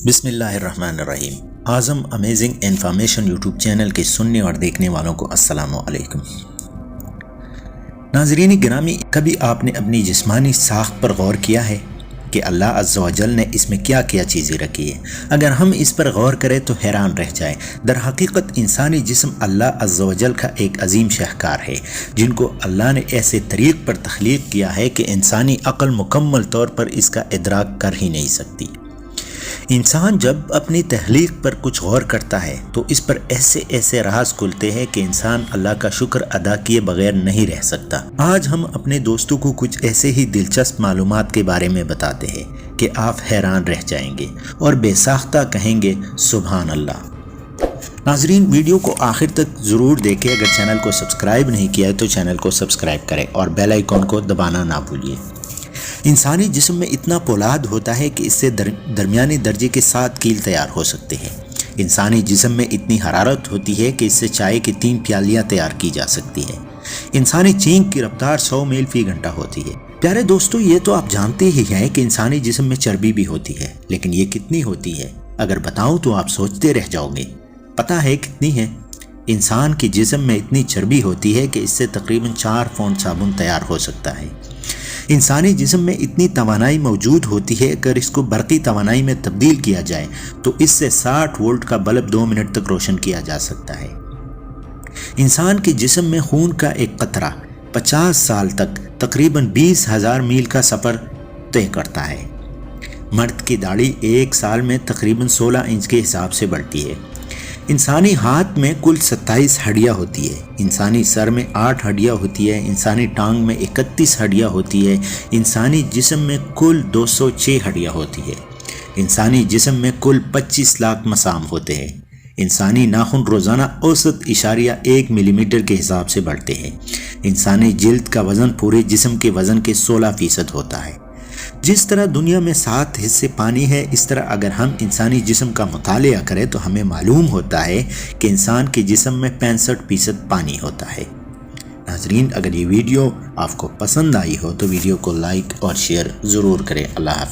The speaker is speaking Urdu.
بسم اللہ الرحمن الرحیم۔ اعظم امیزنگ انفارمیشن یوٹیوب چینل کے سننے اور دیکھنے والوں کو السلام علیکم۔ ناظرین گرامی، کبھی آپ نے اپنی جسمانی ساخت پر غور کیا ہے کہ اللہ عز و جل نے اس میں کیا کیا چیزیں رکھی ہے؟ اگر ہم اس پر غور کریں تو حیران رہ جائیں۔ در حقیقت انسانی جسم اللہ عز و جل کا ایک عظیم شاہکار ہے، جن کو اللہ نے ایسے طریق پر تخلیق کیا ہے کہ انسانی عقل مکمل طور پر اس کا ادراک کر ہی نہیں سکتی۔ انسان جب اپنی تخلیق پر کچھ غور کرتا ہے تو اس پر ایسے راز کھلتے ہیں کہ انسان اللہ کا شکر ادا کیے بغیر نہیں رہ سکتا۔ آج ہم اپنے دوستوں کو کچھ ایسے ہی دلچسپ معلومات کے بارے میں بتاتے ہیں کہ آپ حیران رہ جائیں گے اور بے ساختہ کہیں گے سبحان اللہ۔ ناظرین، ویڈیو کو آخر تک ضرور دیکھیں۔ اگر چینل کو سبسکرائب نہیں کیا ہے تو چینل کو سبسکرائب کریں اور بیل آئیکن کو دبانا نہ بھولیے۔ انسانی جسم میں اتنا پولاد ہوتا ہے کہ اس سے درمیانی درجے کے 7 کیل تیار ہو سکتے ہیں۔ انسانی جسم میں اتنی حرارت ہوتی ہے کہ اس سے چائے کی 3 پیالیاں تیار کی جا سکتی ہیں۔ انسانی چینک کی رفتار 100 میل فی گھنٹہ ہوتی ہے۔ پیارے دوستو، یہ تو آپ جانتے ہی ہیں کہ انسانی جسم میں چربی بھی ہوتی ہے، لیکن یہ کتنی ہوتی ہے؟ اگر بتاؤں تو آپ سوچتے رہ جاؤ گے۔ پتہ ہے کتنی ہے؟ انسان کے جسم میں اتنی چربی ہوتی ہے کہ اس سے تقریباً 4 پاؤنڈ صابن تیار ہو سکتا ہے۔ انسانی جسم میں اتنی توانائی موجود ہوتی ہے، اگر اس کو برقی توانائی میں تبدیل کیا جائے تو اس سے 60 وولٹ کا بلب 2 منٹ تک روشن کیا جا سکتا ہے۔ انسان کے جسم میں خون کا ایک قطرہ 50 سال تک تقریباً 20,000 میل کا سفر طے کرتا ہے۔ مرد کی داڑھی 1 سال میں تقریباً 16 انچ کے حساب سے بڑھتی ہے۔ انسانی ہاتھ میں کل 27 ہڈیاں ہوتی ہے۔ انسانی سر میں 8 ہڈیاں ہوتی ہے۔ انسانی ٹانگ میں 31 ہڈیاں ہوتی ہے۔ انسانی جسم میں کل 206 ہڈیاں ہوتی ہے۔ انسانی جسم میں کل 25 لاکھ مسام ہوتے ہیں۔ انسانی ناخن روزانہ اوسط اشاریہ 1 ملی میٹر کے حساب سے بڑھتے ہیں۔ انسانی جلد کا وزن پورے جسم کے وزن کے 16% ہوتا ہے۔ جس طرح دنیا میں 7 حصے پانی ہے، اس طرح اگر ہم انسانی جسم کا مطالعہ کریں تو ہمیں معلوم ہوتا ہے کہ انسان کے جسم میں 65% پانی ہوتا ہے۔ ناظرین، اگر یہ ویڈیو آپ کو پسند آئی ہو تو ویڈیو کو لائک اور شیئر ضرور کریں۔ اللہ حافظ۔